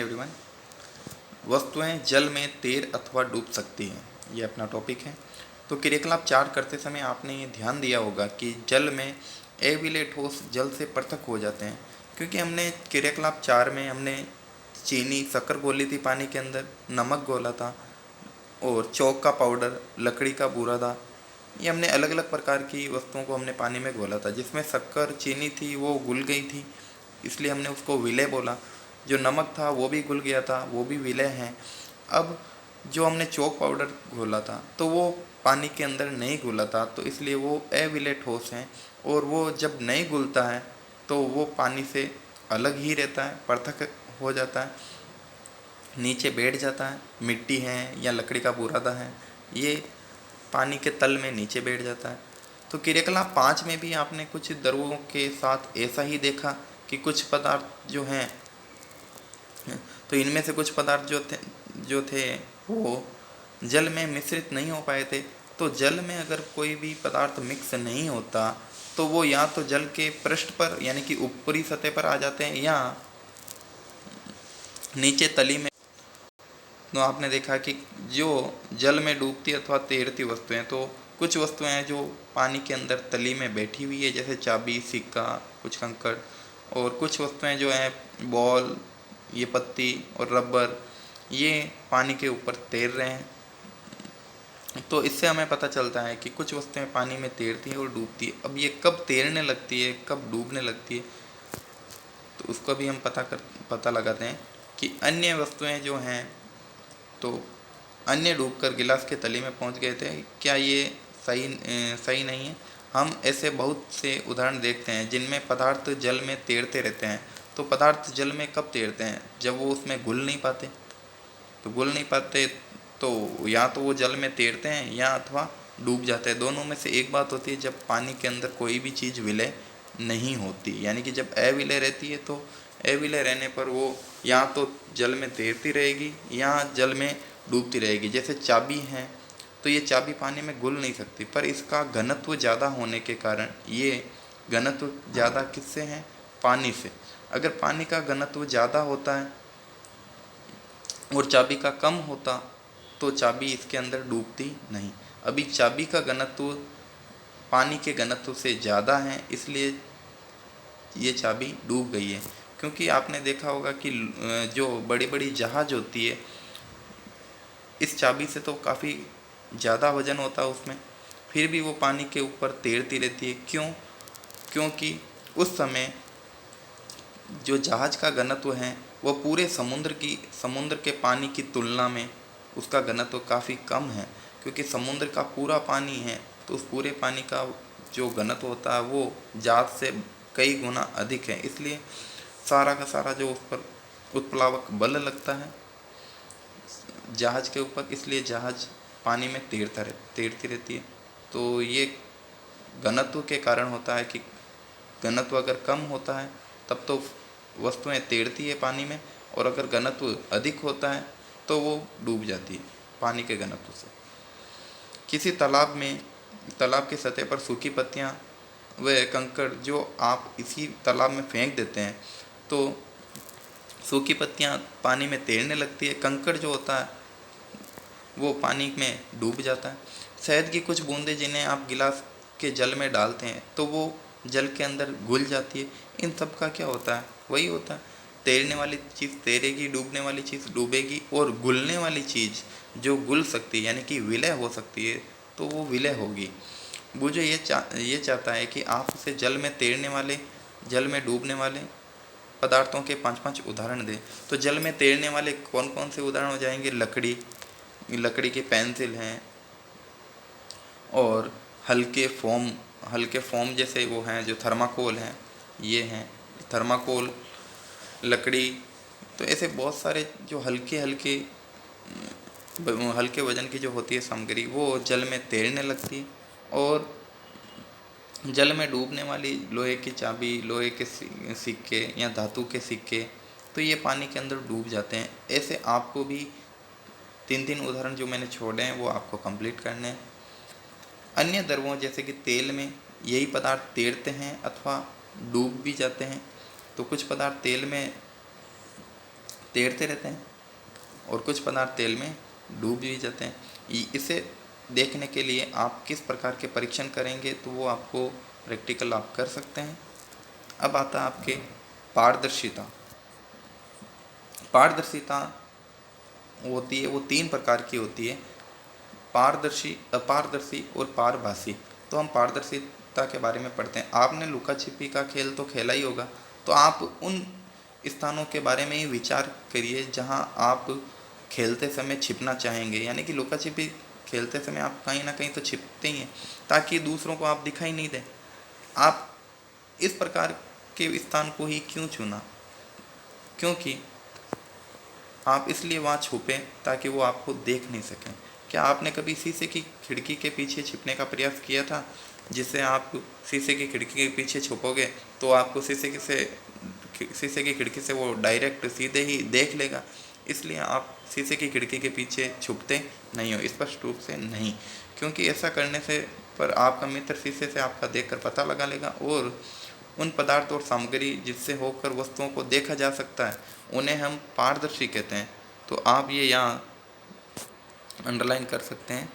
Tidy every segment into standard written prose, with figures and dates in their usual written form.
Everyone. वस्तुएं जल में तैर अथवा डूब सकती हैं, ये अपना टॉपिक है। तो क्रियाकलाप 4 करते समय आपने ये ध्यान दिया होगा कि जल में अविलेय ठोस जल से पृथक हो जाते हैं, क्योंकि हमने क्रियाकलाप 4 में हमने चीनी शक्कर घोली थी पानी के अंदर, नमक घोला था और चौक का पाउडर, लकड़ी का बूरा था। ये हमने अलग अलग प्रकार की वस्तुओं को हमने पानी में घोला था, जिसमें शक्कर चीनी थी वो घुल गई थी, इसलिए हमने उसको विलय बोला। जो नमक था वो भी घुल गया था, वो भी विलय है। अब जो हमने चौक पाउडर घोला था तो वो पानी के अंदर नहीं घुला था, तो इसलिए वो अविलय ठोस हैं, और वो जब नहीं घुलता है तो वो पानी से अलग ही रहता है, पृथक हो जाता है, नीचे बैठ जाता है। मिट्टी है या लकड़ी का बुरादा है, ये पानी के तल में नीचे बैठ जाता है। तो क्रियाकलाप 5 में भी आपने कुछ द्रवों के साथ ऐसा ही देखा कि कुछ पदार्थ जो हैं, तो इनमें से कुछ पदार्थ जो थे वो जल में मिश्रित नहीं हो पाए थे। तो जल में अगर कोई भी पदार्थ मिक्स नहीं होता तो वो या तो जल के पृष्ठ पर यानी कि ऊपरी सतह पर आ जाते हैं या नीचे तली में। तो आपने देखा कि जो जल में डूबती अथवा तैरती वस्तुएं, तो कुछ वस्तुएं हैं जो पानी के अंदर तली में बैठी हुई है, जैसे चाबी, सिक्का, कुछ कंकड़, और कुछ वस्तुएं जो हैं बॉल, ये पत्ती और रबर, ये पानी के ऊपर तैर रहे हैं। तो इससे हमें पता चलता है कि कुछ वस्तुएं पानी में तैरती हैं और डूबती है। अब ये कब तैरने लगती है, कब डूबने लगती है, तो उसको भी हम पता लगाते हैं कि अन्य वस्तुएं जो हैं, तो अन्य डूबकर गिलास के तले में पहुंच गए थे। क्या ये सही नहीं है? हम ऐसे बहुत से उदाहरण देखते हैं जिनमें पदार्थ जल में तैरते रहते हैं। तो पदार्थ जल में कब तैरते हैं? जब वो उसमें घुल नहीं पाते। तो घुल नहीं पाते तो या तो वो जल में तैरते हैं या अथवा डूब जाते हैं। दोनों में से एक बात होती है जब पानी के अंदर कोई भी चीज़ विलय नहीं होती, यानी कि जब अविलय रहती है तो अविलय रहने पर वो या तो जल में तैरती रहेगी या जल में डूबती रहेगी। जैसे चाबी है, तो ये चाबी पानी में घुल नहीं सकती, पर इसका घनत्व ज़्यादा होने के कारण ये घनत्व ज़्यादा किससे है? पानी से। अगर पानी का घनत्व ज़्यादा होता है और चाबी का कम होता तो चाबी इसके अंदर डूबती नहीं। अभी चाबी का घनत्व पानी के घनत्व से ज़्यादा है, इसलिए ये चाबी डूब गई है। क्योंकि आपने देखा होगा कि जो बड़ी बड़ी जहाज होती है, इस चाबी से तो काफ़ी ज़्यादा वजन होता है उसमें, फिर भी वो पानी के ऊपर तैरती रहती है। क्यों? क्योंकि उस समय जो जहाज़ का घनत्व है वह पूरे समुद्र के पानी की तुलना में उसका घनत्व काफ़ी कम है। क्योंकि समुद्र का पूरा पानी है, तो उस पूरे पानी का जो घनत्व होता है वो जहाज से कई गुना अधिक है, इसलिए सारा का सारा जो उस पर उत्प्लावक बल लगता है जहाज़ के ऊपर, इसलिए जहाज़ पानी में तैरती रहती है। तो ये घनत्व के कारण होता है कि घनत्व अगर कम होता है तब तो वस्तुएं तैरती है पानी में, और अगर घनत्व अधिक होता है तो वो डूब जाती है पानी के घनत्व से। किसी तालाब की सतह पर सूखी पत्तियां व कंकड़ जो आप इसी तालाब में फेंक देते हैं, तो सूखी पत्तियां पानी में तैरने लगती है, कंकड़ जो होता है वो पानी में डूब जाता है। शहद की कुछ बूंदें जिन्हें आप गिलास के जल में डालते हैं तो वो जल के अंदर घुल जाती है। इन सब का क्या होता है? वही होता है, तैरने वाली चीज़ तैरेगी, डूबने वाली चीज़ डूबेगी, और घुलने वाली चीज़ जो घुल सकती है यानी कि विलय हो सकती है तो वो विलय होगी। वो जो ये चाहता है कि आप उसे जल में डूबने वाले पदार्थों के 5-5 उदाहरण दें। तो जल में तैरने वाले कौन कौन से उदाहरण हो जाएंगे? लकड़ी की पेंसिल हैं, और हल्के फोम जैसे वो हैं जो थर्माकोल हैं, ये हैं थर्माकोल, लकड़ी। तो ऐसे बहुत सारे जो हल्के वजन की जो होती है सामग्री, वो जल में तैरने लगती है। और जल में डूबने वाली लोहे की चाबी, लोहे के सिक्के या धातु के सिक्के, तो ये पानी के अंदर डूब जाते हैं। ऐसे आपको भी 3-3 उदाहरण जो मैंने छोड़े हैं वो आपको कंप्लीट करने हैं। अन्य द्रवों जैसे कि तेल में यही पदार्थ तैरते हैं अथवा डूब भी जाते हैं। तो कुछ पदार्थ तेल में तैरते रहते हैं और कुछ पदार्थ तेल में डूब भी जाते हैं। इसे देखने के लिए आप किस प्रकार के परीक्षण करेंगे तो वो आपको प्रैक्टिकल आप कर सकते हैं। अब आता है आपके पारदर्शिता। पारदर्शिता होती है वो 3 प्रकार की होती है, पारदर्शी, अपारदर्शी और पारभासी। तो हम पारदर्शिता के बारे में पढ़ते हैं। आपने लुका छिपी का खेल तो खेला ही होगा, तो आप उन स्थानों के बारे में ही विचार करिए जहां आप खेलते समय छिपना चाहेंगे। यानी कि लुका छिपी खेलते समय आप कहीं ना कहीं तो छिपते ही हैं ताकि दूसरों को आप दिखाई नहीं दें। आप इस प्रकार के स्थान को ही क्यों चुना? क्योंकि आप इसलिए वहाँ छुपें ताकि वो आपको देख नहीं सकें। क्या आपने कभी शीशे की खिड़की के पीछे छिपने का प्रयास किया था? जिससे आप शीशे की खिड़की के पीछे छुपोगे तो आपको शीशे की खिड़की से वो डायरेक्ट सीधे ही देख लेगा। इसलिए आप शीशे की खिड़की के पीछे छुपते नहीं हो, स्पष्ट रूप से नहीं, क्योंकि ऐसा करने से पर आपका मित्र शीशे से आपका देखकर पता लगा लेगा और उन पदार्थ और सामग्री जिससे होकर वस्तुओं को देखा जा सकता है उन्हें हम पारदर्शी कहते हैं। तो आप ये यहाँ अंडरलाइन कर सकते हैं,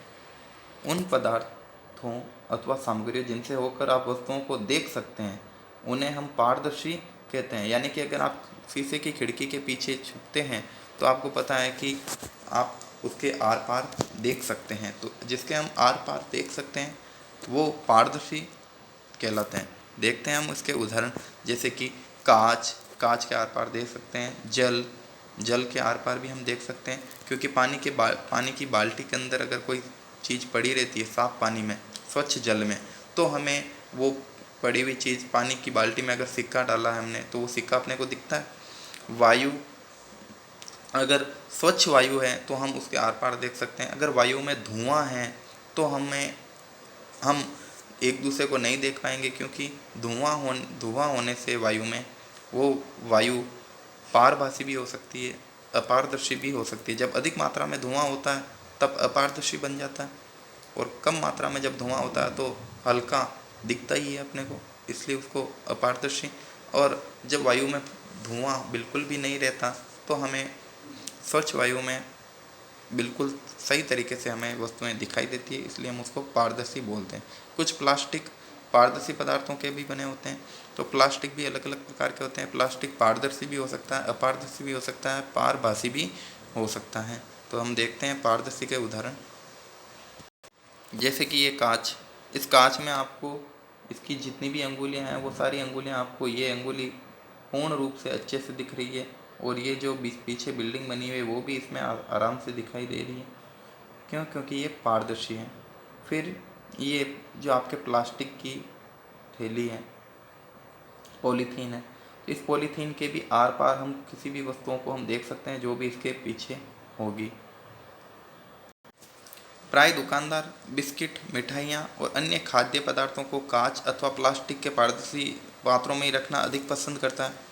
उन पदार्थों अथवा सामग्री जिनसे होकर आप वस्तुओं को देख सकते हैं उन्हें हम पारदर्शी कहते हैं। यानी कि अगर आप शीशे की खिड़की के पीछे छुपते हैं तो आपको पता है कि आप उसके आर पार देख सकते हैं, तो जिसके हम आर पार देख सकते हैं वो पारदर्शी कहलाते हैं। देखते हैं हम उसके उदाहरण, जैसे कि कांच के आर पार देख सकते हैं, जल के आर पार भी हम देख सकते हैं, क्योंकि पानी की बाल्टी के अंदर अगर कोई चीज़ पड़ी रहती है साफ पानी में, स्वच्छ जल में, तो हमें वो पड़ी हुई चीज़ पानी की बाल्टी में अगर सिक्का डाला है हमने तो वो सिक्का अपने को दिखता है। वायु, अगर स्वच्छ वायु है तो हम उसके आर पार देख सकते हैं। अगर वायु में धुआं है तो हम एक दूसरे को नहीं देख पाएंगे, क्योंकि धुआं होने से वायु में वो वायु पारभासी भी हो सकती है, अपारदर्शी भी हो सकती है। जब अधिक मात्रा में धुआं होता है तब अपारदर्शी बन जाता है, और कम मात्रा में जब धुआं होता है तो हल्का दिखता ही है अपने को, इसलिए उसको अपारदर्शी। और जब वायु में धुआं बिल्कुल भी नहीं रहता तो हमें स्वच्छ वायु में बिल्कुल सही तरीके से हमें वस्तुएं दिखाई देती है, इसलिए हम उसको पारदर्शी बोलते हैं। कुछ प्लास्टिक पारदर्शी पदार्थों के भी बने होते हैं, तो प्लास्टिक भी अलग अलग प्रकार के होते हैं। प्लास्टिक पारदर्शी भी हो सकता है, अपारदर्शी भी हो सकता है, पारभासी भी हो सकता है। तो हम देखते हैं पारदर्शी के उदाहरण, जैसे कि ये कांच। इस कांच में आपको इसकी जितनी भी अंगुलियां हैं वो सारी अंगुलियां, आपको ये अंगुली पूर्ण रूप से अच्छे से दिख रही है, और ये जो पीछे बिल्डिंग बनी हुई है वो भी इसमें आराम से दिखाई दे रही है। क्यों? क्योंकि ये पारदर्शी है। फिर ये जो आपके प्लास्टिक की थैली है, पॉलीथीन है, तो इस पॉलीथीन के भी आर पार हम किसी भी वस्तुओं को हम देख सकते हैं जो भी इसके पीछे होगी। प्राय दुकानदार बिस्किट, मिठाइयाँ और अन्य खाद्य पदार्थों को कांच अथवा प्लास्टिक के पारदर्शी पात्रों में ही रखना अधिक पसंद करता है।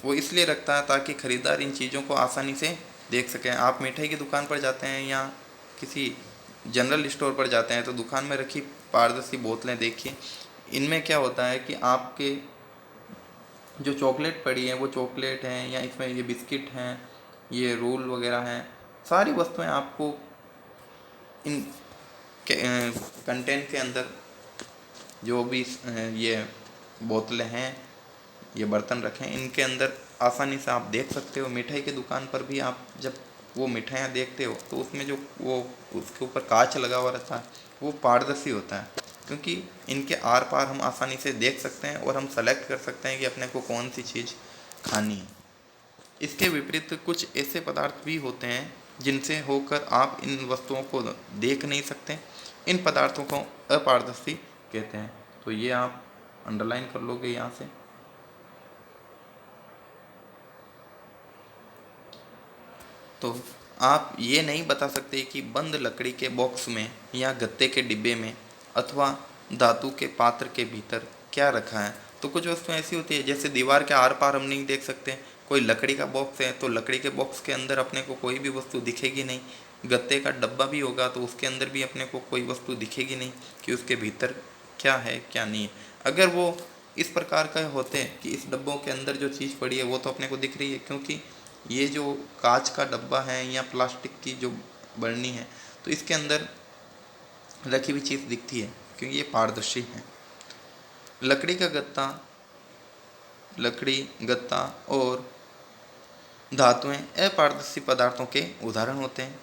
वो इसलिए रखता है ताकि खरीदार इन चीज़ों को आसानी से देख सकें। आप मिठाई की दुकान पर जाते हैं या किसी जनरल स्टोर पर जाते हैं तो दुकान में रखी पारदर्शी बोतलें देखिए, इनमें क्या होता है कि आपके जो चॉकलेट पड़ी है वो चॉकलेट हैं, या इसमें ये बिस्किट हैं, ये रोल वगैरह हैं, सारी वस्तुएं आपको इन कंटेंट के अंदर जो भी ये बोतलें हैं, ये बर्तन रखें, इनके अंदर आसानी से आप देख सकते हो। मिठाई की दुकान पर भी आप जब वो मिठाइयाँ देखते हो तो उसमें जो वो उसके ऊपर कांच लगा हुआ रहता है वो पारदर्शी होता है, क्योंकि इनके आर पार हम आसानी से देख सकते हैं और हम सेलेक्ट कर सकते हैं कि अपने को कौन सी चीज़ खानी है। इसके विपरीत कुछ ऐसे पदार्थ भी होते हैं जिनसे होकर आप इन वस्तुओं को देख नहीं सकते, इन पदार्थों को अपारदर्शी कहते हैं। तो ये आप अंडरलाइन कर लोगे यहाँ से। तो आप ये नहीं बता सकते कि बंद लकड़ी के बॉक्स में या गत्ते के डिब्बे में अथवा धातु के पात्र के भीतर क्या रखा है। तो कुछ वस्तुएं ऐसी होती है जैसे दीवार के आर पार हम नहीं देख सकते, कोई लकड़ी का बॉक्स है तो लकड़ी के बॉक्स के अंदर अपने को कोई भी वस्तु दिखेगी नहीं, गत्ते का डब्बा भी होगा तो उसके अंदर भी अपने को कोई वस्तु दिखेगी नहीं कि उसके भीतर क्या है क्या नहीं है। अगर वो इस प्रकार का होते हैं कि इस डब्बों के अंदर जो चीज़ पड़ी है वो तो अपने को दिख रही है, क्योंकि ये जो कांच का डब्बा है या प्लास्टिक की जो बरनी है, तो इसके अंदर रखी हुई चीज़ दिखती है क्योंकि ये पारदर्शी है। लकड़ी का गत्ता, लकड़ी, गत्ता और धातुएं अपारदर्शी पदार्थों के उदाहरण होते हैं।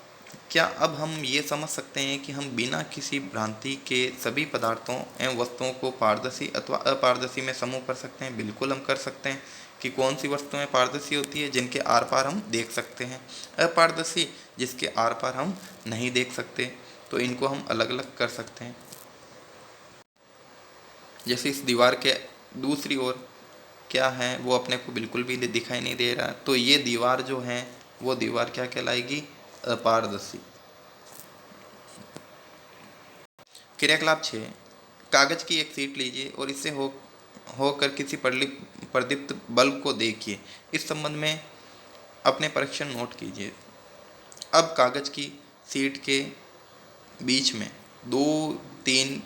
क्या अब हम ये समझ सकते हैं कि हम बिना किसी भ्रांति के सभी पदार्थों एवं वस्तुओं को पारदर्शी अथवा अपारदर्शी में समूह कर सकते हैं? बिल्कुल हम कर सकते हैं। कि कौन सी वस्तुएं पारदर्शी होती है? जिनके आर पार हम देख सकते हैं। अपारदर्शी, जिसके आर पार हम नहीं देख सकते। तो इनको हम अलग अलग कर सकते हैं। जैसे इस दीवार के दूसरी ओर क्या है, वो अपने को बिल्कुल भी दिखाई नहीं दे रहा, तो ये दीवार जो है वो दीवार क्या कहलाएगी? अपारदर्शी। क्रियाकलाप 6, कागज की एक शीट लीजिए और इससे होकर किसी प्रदीप्त बल्ब को देखिए। इस संबंध में अपने परीक्षण नोट कीजिए। अब कागज की शीट के बीच में 2-3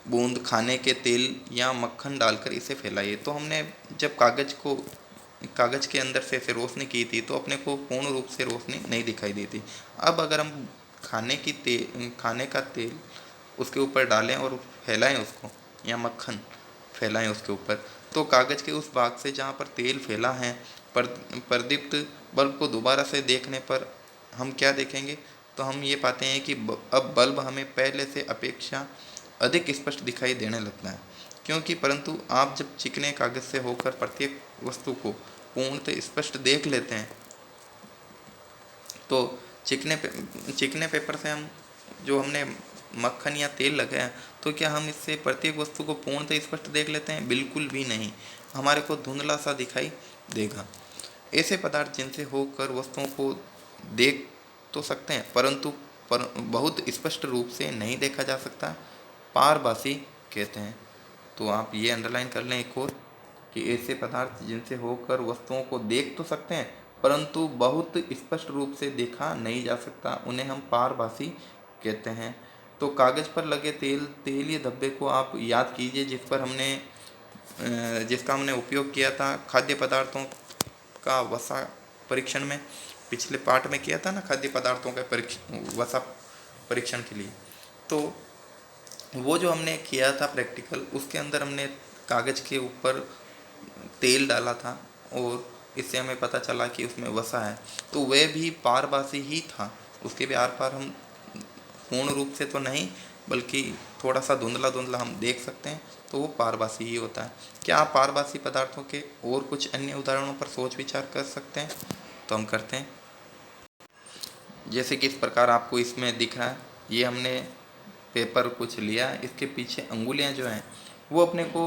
बूंद खाने के तेल या मक्खन डालकर इसे फैलाइए। तो हमने जब कागज के अंदर से रोशनी की थी तो अपने को पूर्ण रूप से रोशनी नहीं दिखाई दी थी। अब अगर हम खाने का तेल उसके ऊपर डालें और फैलाएं उसको, या मक्खन फैलाएं उसके ऊपर, तो कागज़ के उस भाग से जहाँ पर तेल फैला है, प्रदीप्त बल्ब को दोबारा से देखने पर हम क्या देखेंगे? तो हम ये पाते हैं कि अब बल्ब हमें पहले से अपेक्षा अधिक स्पष्ट दिखाई देने लगता है। क्योंकि परंतु आप जब चिकने कागज़ से होकर प्रत्येक वस्तु को पूर्णतः स्पष्ट देख लेते हैं, तो चिकने पेपर से हम जो हमने मक्खन या तेल लगाया, तो क्या हम इससे प्रत्येक वस्तु को पूर्णतः स्पष्ट देख लेते हैं? बिल्कुल भी नहीं। हमारे को धुंधला सा दिखाई देगा। ऐसे पदार्थ जिनसे होकर वस्तुओं को देख तो सकते हैं परंतु बहुत स्पष्ट रूप से नहीं देखा जा सकता, पारभासी कहते हैं। तो आप ये अंडरलाइन कर लें एक और, कि ऐसे पदार्थ जिनसे होकर वस्तुओं को देख तो सकते हैं परंतु बहुत स्पष्ट रूप से देखा नहीं जा सकता, उन्हें हम पारभासी कहते हैं। तो कागज़ पर लगे तेलीय धब्बे को आप याद कीजिए, जिसका हमने उपयोग किया था खाद्य पदार्थों का वसा परीक्षण में। पिछले पार्ट में किया था ना, खाद्य पदार्थों का वसा परीक्षण के लिए। तो वो जो हमने किया था प्रैक्टिकल, उसके अंदर हमने कागज़ के ऊपर तेल डाला था और इससे हमें पता चला कि उसमें वसा है। तो वह भी पारभासी ही था, उसके भी आर पार हम पूर्ण रूप से तो नहीं बल्कि थोड़ा सा धुंधला धुंधला हम देख सकते हैं, तो वो पारभासी ही होता है। क्या आप पारभासी पदार्थों के और कुछ अन्य उदाहरणों पर सोच विचार कर सकते हैं? तो हम करते हैं। जैसे कि इस प्रकार आपको इसमें दिख रहा है, ये हमने पेपर कुछ लिया, इसके पीछे अंगुलियां जो हैं वो अपने को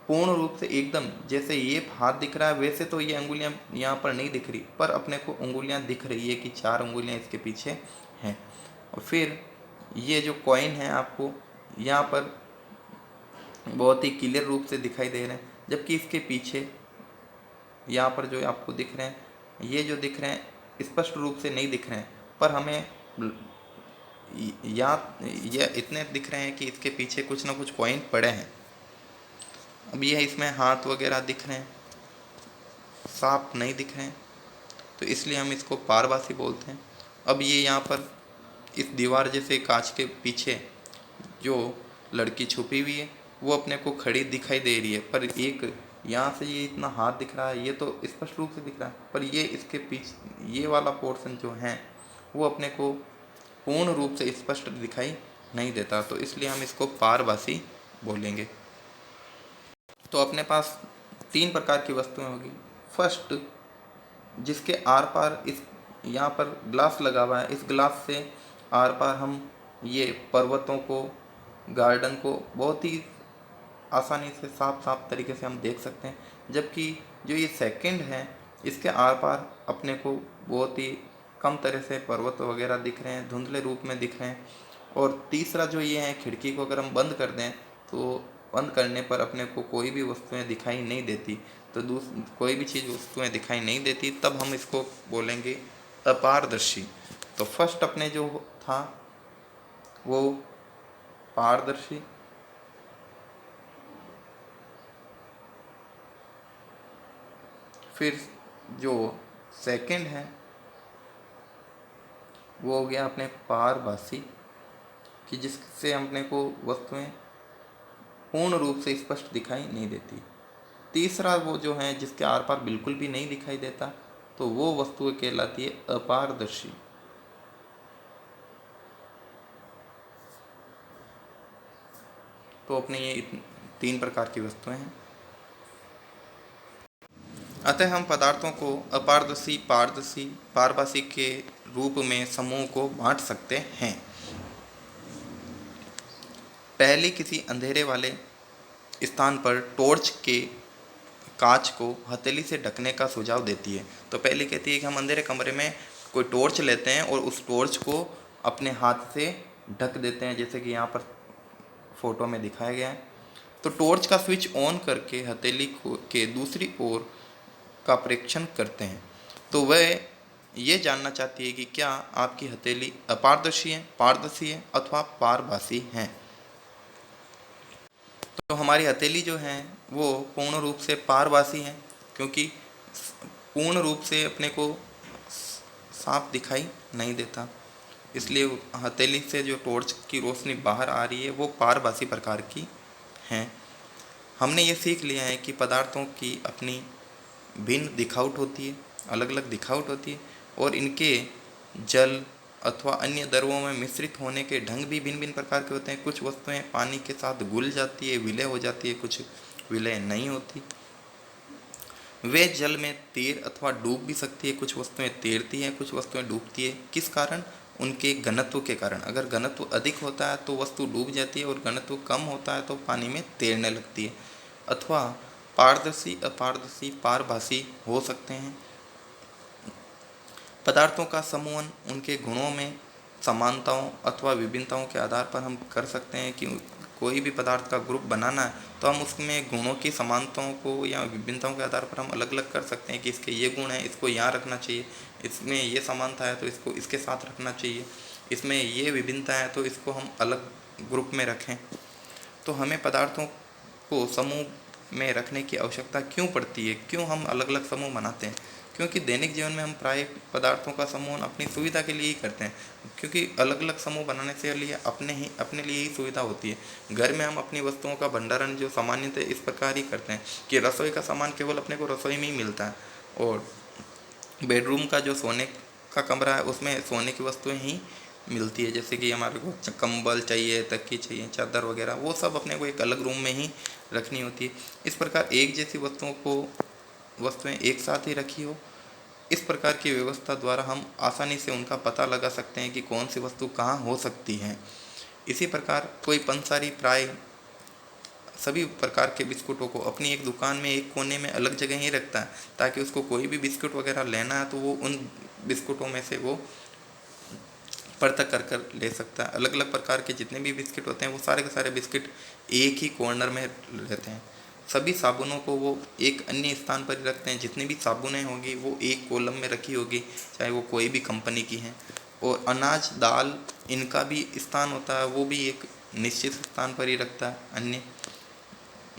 पूर्ण रूप से एकदम जैसे ये हाथ दिख रहा है वैसे तो ये अंगुलियां यहाँ पर नहीं दिख रही, पर अपने को अंगुलियां दिख रही है कि 4 अंगुलियां इसके पीछे हैं। और फिर ये जो कॉइन है आपको यहाँ पर बहुत ही क्लियर रूप से दिखाई दे रहे हैं, जबकि इसके पीछे यहाँ पर जो आपको दिख रहे हैं, ये जो दिख रहे हैं स्पष्ट रूप से नहीं दिख रहे हैं, पर हमें या ये इतने दिख रहे हैं कि इसके पीछे कुछ ना कुछ कॉइन पड़े हैं। अब ये इसमें हाथ वगैरह दिख रहे हैं, सांप नहीं दिख रहे हैं, तो इसलिए हम इसको पारभासी बोलते हैं। अब ये यहाँ पर इस दीवार जैसे कांच के पीछे जो लड़की छुपी हुई है वो अपने को खड़ी दिखाई दे रही है, पर एक यहाँ से ये इतना हाथ दिख रहा है, ये तो स्पष्ट रूप से दिख रहा है, पर ये इसके पीछे ये वाला पोर्शन जो है वो अपने को पूर्ण रूप से स्पष्ट दिखाई नहीं देता, तो इसलिए हम इसको पारभासी बोलेंगे। तो अपने पास 3 प्रकार की वस्तुएं होगी। फर्स्ट, जिसके आर पार इस यहाँ पर ग्लास लगा हुआ है, इस ग्लास से आर पार हम ये पर्वतों को, गार्डन को बहुत ही आसानी से साफ साफ तरीके से हम देख सकते हैं। जबकि जो ये सेकंड है, इसके आर पार अपने को बहुत ही कम तरह से पर्वत वगैरह दिख रहे हैं, धुंधले रूप में दिख रहे हैं। और तीसरा जो ये है, खिड़की को अगर हम बंद कर दें तो बंद करने पर अपने को कोई भी वस्तुएं दिखाई नहीं देती, तो कोई भी चीज़ वस्तुएं दिखाई नहीं देती, तब हम इसको बोलेंगे अपारदर्शी। तो फर्स्ट अपने जो था वो पारदर्शी, फिर जो सेकंड है वो हो गया अपने पारभासी, कि जिससे अपने को वस्तुएं पूर्ण रूप से स्पष्ट दिखाई नहीं देती। तीसरा वो जो है जिसके आर पार बिल्कुल भी नहीं दिखाई देता, तो वो वस्तु कहलाती है अपारदर्शी। तो अपने ये तीन प्रकार की वस्तुएं हैं। अतः हम पदार्थों को अपारदर्शी, पारदर्शी, पारभासी के रूप में समूह को बांट सकते हैं। पहली किसी अंधेरे वाले स्थान पर टॉर्च के कांच को हथेली से ढकने का सुझाव देती है। तो पहली कहती है कि हम अंधेरे कमरे में कोई टॉर्च लेते हैं और उस टॉर्च को अपने हाथ से ढक देते हैं, जैसे कि यहाँ पर फोटो में दिखाया गया है। तो टॉर्च का स्विच ऑन करके हथेली को के दूसरी ओर का परीक्षण करते हैं। तो वह ये जानना चाहती है कि क्या आपकी हथेली अपारदर्शी है, पारदर्शी है अथवा पारभासी है। तो हमारी हथेली जो है वो पूर्ण रूप से पारभासी है, क्योंकि पूर्ण रूप से अपने को साफ दिखाई नहीं देता, इसलिए हथेली से जो टॉर्च की रोशनी बाहर आ रही है वो पारभासी प्रकार की है। हमने ये सीख लिया है कि पदार्थों की अपनी भिन्न दिखावट होती है, अलग अलग दिखावट होती है, और इनके जल अथवा अन्य द्रवों में मिश्रित होने के ढंग भी भिन्न भिन्न प्रकार के होते हैं। कुछ वस्तुएं पानी के साथ घुल जाती है, विलय हो जाती है, कुछ विलय नहीं होती। वे जल में तैर अथवा डूब भी सकती है, कुछ वस्तुएं तैरती हैं, कुछ वस्तुएं डूबती है। किस कारण? उनके घनत्व के कारण। अगर घनत्व अधिक होता है तो वस्तु डूब जाती है और घनत्व कम होता है तो पानी में तैरने लगती है। अथवा पारदर्शी, अपारदर्शी, पारभासी हो सकते हैं। पदार्थों का समूहन उनके गुणों में समानताओं अथवा विभिन्नताओं के आधार पर हम कर सकते हैं। कि कोई भी पदार्थ का ग्रुप बनाना है तो हम उसमें गुणों की समानताओं को या विभिन्नताओं के आधार पर हम अलग अलग कर सकते हैं कि इसके ये गुण है, इसको यहाँ रखना चाहिए, इसमें ये समानता है तो इसको इसके साथ रखना चाहिए, इसमें ये विभिन्नता है तो इसको हम अलग ग्रुप में रखें। तो हमें पदार्थों को समूह में रखने की आवश्यकता क्यों पड़ती है, क्यों हम अलग अलग समूह बनाते हैं? क्योंकि दैनिक जीवन में हम प्राय पदार्थों का समूह अपनी सुविधा के लिए ही करते हैं, क्योंकि अलग अलग समूह बनाने से लिए अपने लिए ही सुविधा होती है। घर में हम अपनी वस्तुओं का भंडारण जो सामान्यतः इस प्रकार ही करते हैं कि रसोई का सामान केवल अपने को रसोई में ही मिलता है, और बेडरूम का जो सोने का कमरा है उसमें सोने की वस्तुएं ही मिलती है, जैसे कि हमारे को कंबल चाहिए, तकिए चाहिए, चादर वगैरह, वो सब अपने को एक अलग रूम में ही रखनी होती है। इस प्रकार एक जैसी वस्तुएं एक साथ ही रखी हो, इस प्रकार की व्यवस्था द्वारा हम आसानी से उनका पता लगा सकते हैं कि कौन सी वस्तु कहाँ हो सकती है। इसी प्रकार कोई पंसारी प्राय सभी प्रकार के बिस्कुटों को अपनी एक दुकान में एक कोने में अलग जगह ही रखता है, ताकि उसको कोई भी बिस्कुट वगैरह लेना है तो वो उन बिस्कुटों में से वो पृथक कर कर ले सकता है। अलग अलग प्रकार के जितने भी बिस्किट होते हैं वो सारे के सारे बिस्किट एक ही कॉर्नर में रहते हैं। सभी साबुनों को वो एक अन्य स्थान पर ही रखते हैं, जितनी भी साबुनें होंगी वो एक कॉलम में रखी होगी, चाहे वो कोई भी कंपनी की हैं। और अनाज, दाल, इनका भी स्थान होता है, वो भी एक निश्चित स्थान पर ही रखता है अन्य,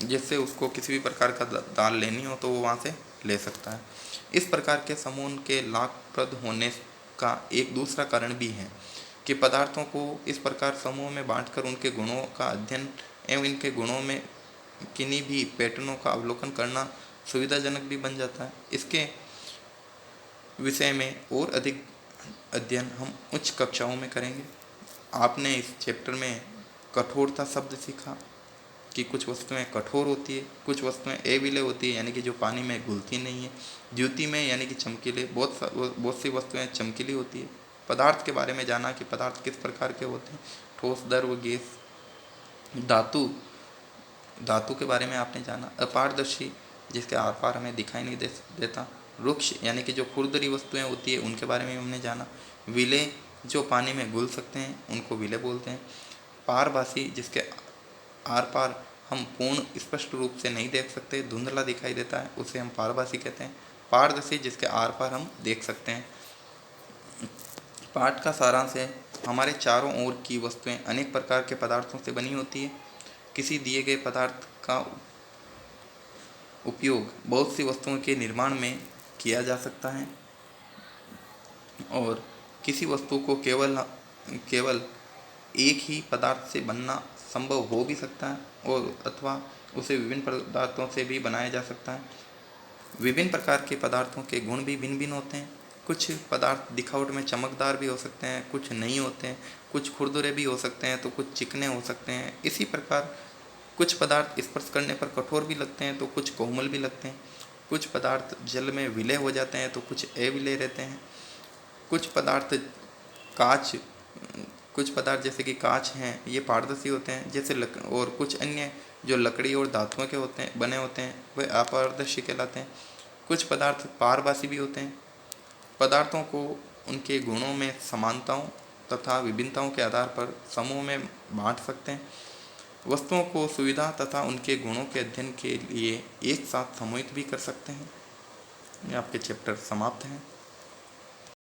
जिससे उसको किसी भी प्रकार का दाल लेनी हो तो वो वहाँ से ले सकता है। इस प्रकार के समूह के लाभप्रद होने का एक दूसरा कारण भी है कि पदार्थों को इस प्रकार समूह में बांटकर उनके गुणों का अध्ययन एवं इनके गुणों में किन्हीं भी पैटर्नों का अवलोकन करना सुविधाजनक भी बन जाता है। इसके विषय में और अधिक अध्ययन हम उच्च कक्षाओं में करेंगे। आपने इस चैप्टर में कठोरता शब्द सीखा कि कुछ वस्तुएं कठोर होती है, कुछ वस्तुएं अविलय होती है, यानी कि जो पानी में घुलती नहीं है। द्युति में यानी कि चमकीले, बहुत सी वस्तुएं चमकीली होती है। पदार्थ के बारे में जाना कि पदार्थ किस प्रकार के होते हैं, ठोस, द्रव, गैस। धातु के बारे में आपने जाना। अपारदर्शी, जिसके आर पार हमें दिखाई नहीं देता। रुक्ष यानी कि जो खुरदरी वस्तुएं होती है उनके बारे में हमने जाना। विलय, जो पानी में घुल सकते हैं उनको विलय बोलते हैं। पारभासी, जिसके आर पार हम पूर्ण स्पष्ट रूप से नहीं देख सकते, धुंधला दिखाई देता है, उसे हम पारभासी कहते हैं। पारदर्शी, जिसके आर पार हम देख सकते हैं। पाठ का सारांश है, हमारे चारों ओर की वस्तुएं अनेक प्रकार के पदार्थों से बनी होती है। किसी दिए गए पदार्थ का उपयोग बहुत सी वस्तुओं के निर्माण में किया जा सकता है। और किसी वस्तु को केवल केवल एक ही पदार्थ से बनना संभव हो भी सकता है और अथवा उसे विभिन्न पदार्थों से भी बनाया जा सकता है। विभिन्न प्रकार के पदार्थों के गुण भी भिन्न भिन्न होते हैं। कुछ पदार्थ दिखावट में चमकदार भी हो सकते हैं, कुछ नहीं होते हैं, कुछ खुरदुरे भी हो सकते हैं तो कुछ चिकने हो सकते हैं। इसी प्रकार कुछ पदार्थ स्पर्श करने पर कठोर भी लगते हैं तो कुछ कोमल भी लगते हैं। कुछ पदार्थ जल में विलय हो जाते हैं तो कुछ अविलय रहते हैं। कुछ पदार्थ कांच कुछ पदार्थ जैसे कि कांच हैं ये पारदर्शी होते हैं जैसे और कुछ अन्य जो लकड़ी और धातुओं के होते हैं बने होते हैं वे अपारदर्शी कहलाते हैं। कुछ पदार्थ पारभासी भी होते हैं। पदार्थों को उनके गुणों में समानताओं तथा विभिन्नताओं के आधार पर समूह में बांट सकते हैं। वस्तुओं को सुविधा तथा उनके गुणों के अध्ययन के लिए एक साथ समूहित भी कर सकते हैं। ये आपके चैप्टर समाप्त हैं।